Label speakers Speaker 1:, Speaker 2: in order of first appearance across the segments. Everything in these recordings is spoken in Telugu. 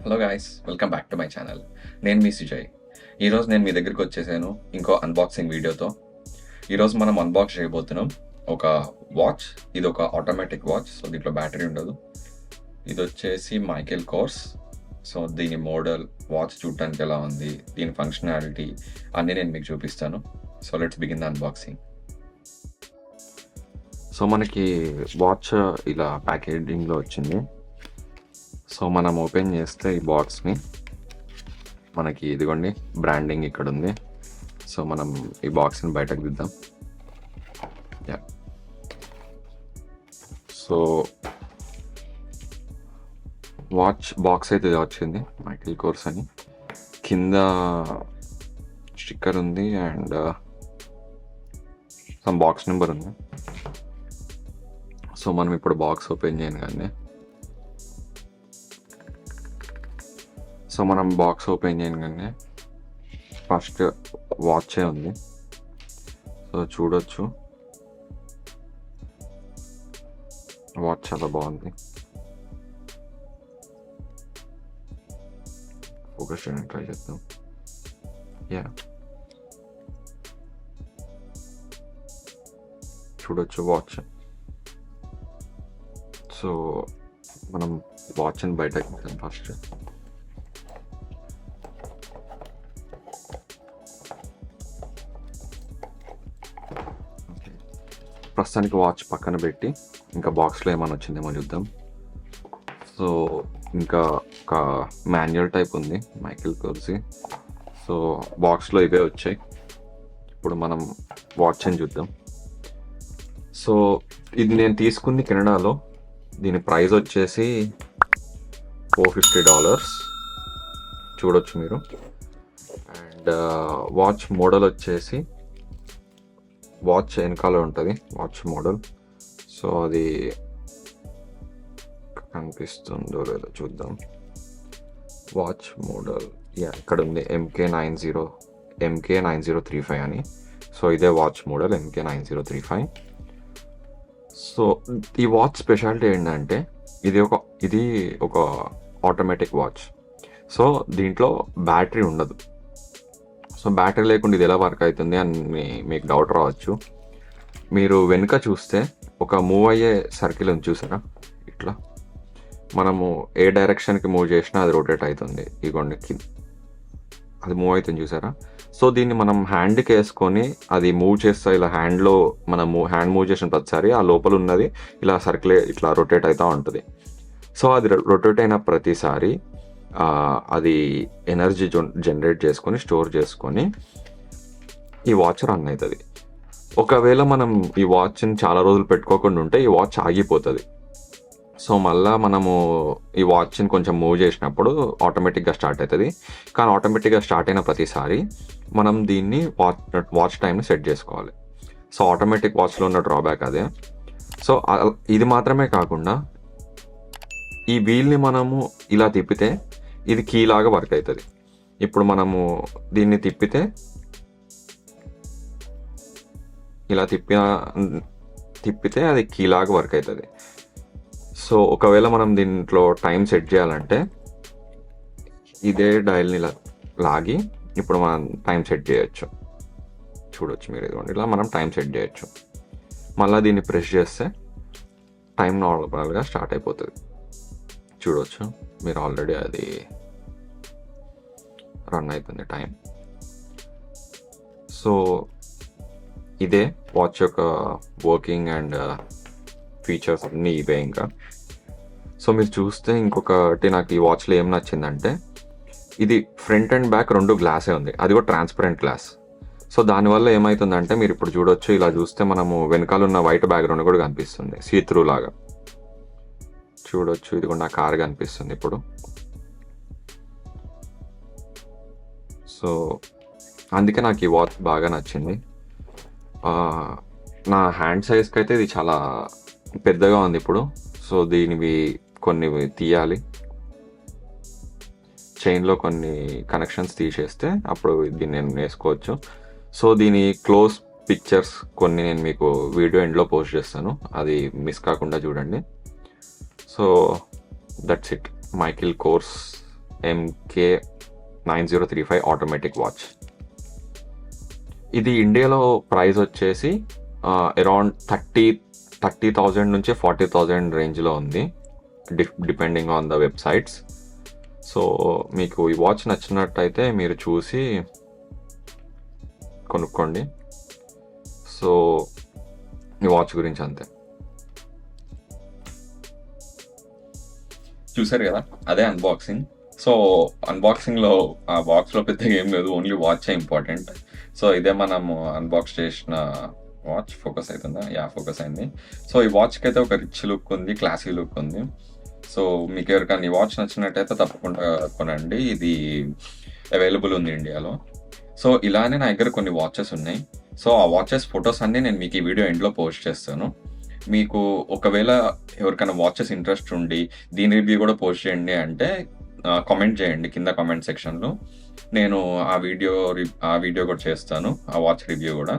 Speaker 1: Hello guys, welcome back to my channel. నేను మీ సుజయ్. ఈరోజు నేను మీ దగ్గరికి వచ్చేసాను ఇంకో అన్బాక్సింగ్ వీడియోతో. ఈరోజు మనం అన్బాక్స్ చేయబోతున్నాం ఒక వాచ్. ఇది ఒక ఆటోమేటిక్ వాచ్, సో దీంట్లో బ్యాటరీ ఉండదు. ఇది వచ్చేసి మైకేల్ కోర్స్. సో దీని మోడల్, వాచ్ చూడటానికి ఎలా ఉంది, దీని ఫంక్షనాలిటీ అన్నీ నేను మీకు చూపిస్తాను. So let's begin the unboxing. So మనకి వాచ్ ఇలా ప్యాకేజింగ్లో వచ్చింది. సో మనం ఓపెన్ చేస్తే ఈ బాక్స్ని మనకి ఇదిగోండి బ్రాండింగ్ ఇక్కడ ఉంది. సో మనం ఈ బాక్స్ని బయటకు దిద్దాం. సో వాచ్ బాక్స్ అయితే వచ్చింది, మైకేల్ కోర్స్ అని. కింద స్టిక్కర్ ఉంది అండ్ సమ్ బాక్స్ నెంబర్ ఉంది. సో మనం ఇప్పుడు బాక్స్ ఓపెన్ చేయగానే ఫస్ట్ వాచే ఉంది. సో చూడొచ్చు, వాచ్ చాలా బాగుంది. ఫోకస్ చేయడానికి ట్రై చేద్దాం. చూడొచ్చు వాచ్. సో మనం వాచ్ని బయటకు వెళ్తాం ఫస్ట్. ప్రస్తుతానికి వాచ్ పక్కన పెట్టి ఇంకా బాక్స్లో ఏమైనా వచ్చిందేమో చూద్దాం. సో ఇంకా ఒక మాన్యువల్ టైప్ ఉంది మైకేల్ కోర్స్. సో బాక్స్లో ఇవే వచ్చాయి. ఇప్పుడు మనం వాచ్ అని చూద్దాం. సో ఇది నేను తీసుకుంది కెనడాలో. దీని ప్రైస్ వచ్చేసి $450 చూడొచ్చు మీరు. అండ్ వాచ్ మోడల్ వచ్చేసి వాచ్ వెనకాల ఉంటుంది వాచ్ మోడల్. సో అది కనిపిస్తుందో లేదో చూద్దాం. వాచ్ మోడల్ ఇక్కడ ఉంది, MK-9035 అని. సో ఇదే వాచ్ మోడల్ MK-9035. సో ఈ వాచ్ స్పెషాలిటీ ఏంటంటే ఇది ఒక ఆటోమేటిక్ వాచ్. సో దీంట్లో బ్యాటరీ ఉండదు. సో బ్యాటరీ లేకుండా ఇది ఎలా వర్క్ అవుతుంది అని మీకు డౌట్ రావచ్చు. మీరు వెనుక చూస్తే ఒక మూవ్ అయ్యే సర్కిల్ ఉంది చూసారా, ఇట్లా మనము ఏ డైరెక్షన్కి మూవ్ చేసినా అది రొటేట్ అవుతుంది. ఇగోండి అది మూవ్ అవుతుంది చూసారా. సో దీన్ని మనం హ్యాండ్కి వేసుకొని అది మూవ్ చేస్తా, ఇలా హ్యాండ్లో మనం హ్యాండ్ మూవ్ చేసిన ప్రతిసారి ఆ లోపల ఉన్నది ఇలా సర్కిల్ ఇట్లా రొటేట్ అవుతూ ఉంటుంది. సో అది రొటేట్ అయిన ప్రతిసారి అది ఎనర్జీ జనరేట్ చేసుకొని స్టోర్ చేసుకొని ఈ వాచ్ రన్ అవుతుంది. ఒకవేళ మనం ఈ వాచ్ని చాలా రోజులు పెట్టుకోకుండా ఉంటే ఈ వాచ్ ఆగిపోతుంది. సో మళ్ళీ మనము ఈ వాచ్ని కొంచెం మూవ్ చేసినప్పుడు ఆటోమేటిక్గా స్టార్ట్ అవుతుంది. కానీ ఆటోమేటిక్గా స్టార్ట్ అయిన ప్రతిసారి మనం దీన్ని వాచ్ టైంని సెట్ చేసుకోవాలి. సో ఆటోమేటిక్ వాచ్లో ఉన్న డ్రాబ్యాక్ అదే. సో ఇది మాత్రమే కాకుండా ఈ వీల్ని మనము ఇలా తిప్పితే ఇది కీ లాగా వర్క్ అవుతుంది. ఇప్పుడు మనము దీన్ని తిప్పితే ఇలా తిప్పితే అది కీ లాగా వర్క్ అవుతుంది. సో ఒకవేళ మనం దీంట్లో టైం సెట్ చేయాలంటే ఇదే డయల్ని ఇలా లాగి ఇప్పుడు మనం టైం సెట్ చేయొచ్చు. చూడొచ్చు మీరు, ఇదిగోండి ఇలా మనం టైం సెట్ చేయొచ్చు. మళ్ళీ దీన్ని ప్రెస్ చేస్తే టైం నార్మల్గా స్టార్ట్ అయిపోతుంది. చూడొచ్చు మీరు, ఆల్రెడీ అది రన్ అవుతుంది టైం. సో ఇదే వాచ్ యొక్క వర్కింగ్ అండ్ ఫీచర్స్ అన్నీ ఇవే. ఇంకా సో మీరు చూస్తే ఇంకొకటి నాకు ఈ వాచ్లో ఏం నచ్చిందంటే ఇది ఫ్రంట్ అండ్ బ్యాక్ రెండు గ్లాసే ఉంది, అది కూడా ట్రాన్స్పరెంట్ గ్లాస్. సో దానివల్ల ఏమవుతుందంటే మీరు ఇప్పుడు చూడొచ్చు, ఇలా చూస్తే మనము వెనకాల ఉన్న వైట్ బ్యాక్గ్రౌండ్ కూడా కనిపిస్తుంది సీ త్రూ లాగా. చూడొచ్చు, ఇది కూడా నా కార్ కనిపిస్తుంది ఇప్పుడు. సో అందుకే నాకు ఈ వాచ్ బాగా నచ్చింది. నా హ్యాండ్ సైజ్కి అయితే ఇది చాలా పెద్దగా ఉంది ఇప్పుడు. సో దీనివి కొన్ని తీయాలి, చైన్లో కొన్ని కనెక్షన్స్ తీసేస్తే అప్పుడు దీన్ని నేను వేసుకోవచ్చు. సో దీని క్లోజ్ పిక్చర్స్ కొన్ని నేను మీకు వీడియో ఎండ్లో పోస్ట్ చేస్తాను, అది మిస్ కాకుండా చూడండి. So that's it, Michael course MK-9035 automatic watch. ఇది ఇండియాలో ప్రైస్ వచ్చేసి అరౌండ్ 30,000 నుంచి 40,000 రేంజ్లో ఉంది, depending on the websites. So మీకు ఈ వాచ్ నచ్చినట్టయితే మీరు చూసి కొనుక్కోండి. సో ఈ వాచ్ గురించి అంతే. చూసారు కదా, అదే అన్బాక్సింగ్. సో అన్బాక్సింగ్లో ఆ బాక్స్లో పెద్దగా ఏం లేదు, ఓన్లీ వాచే ఇంపార్టెంట్. సో ఇదే మనము అన్బాక్స్ చేసిన వాచ్. ఫోకస్ అవుతుందా? ఫోకస్ అయింది. సో ఈ వాచ్కి అయితే ఒక రిచ్ లుక్ ఉంది, క్లాసీ లుక్ ఉంది. సో మీకు ఎవరికైనా ఈ వాచ్ నచ్చినట్టయితే తప్పకుండా కొనండి. ఇది అవైలబుల్ ఉంది ఇండియాలో. సో ఇలానే నా దగ్గర కొన్ని వాచెస్ ఉన్నాయి. సో ఆ వాచెస్ ఫొటోస్ అన్నీ నేను మీకు ఈ వీడియో ఎండ్లో పోస్ట్ చేస్తాను. మీకు ఒకవేళ ఎవరికైనా వాచెస్ ఇంట్రెస్ట్ ఉండి దీని రివ్యూ కూడా పోస్ట్ చేయండి అంటే కామెంట్ చేయండి కింద కామెంట్ సెక్షన్లో. నేను ఆ వీడియో కూడా చేస్తాను, ఆ వాచ్ రివ్యూ కూడా.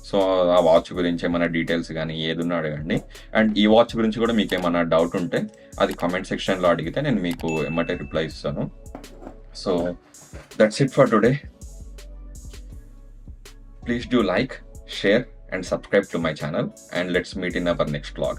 Speaker 1: సో ఆ వాచ్ గురించి ఏమైనా డీటెయిల్స్ కానీ ఏదున్నా అడగండి. అండ్ ఈ వాచ్ గురించి కూడా మీకు ఏమైనా డౌట్ ఉంటే అది కామెంట్ సెక్షన్లో అడిగితే నేను మీకు ఎమ్మటే రిప్లై ఇస్తాను. So that's it for today. Please do like, share and subscribe to my channel, and let's meet in our next vlog.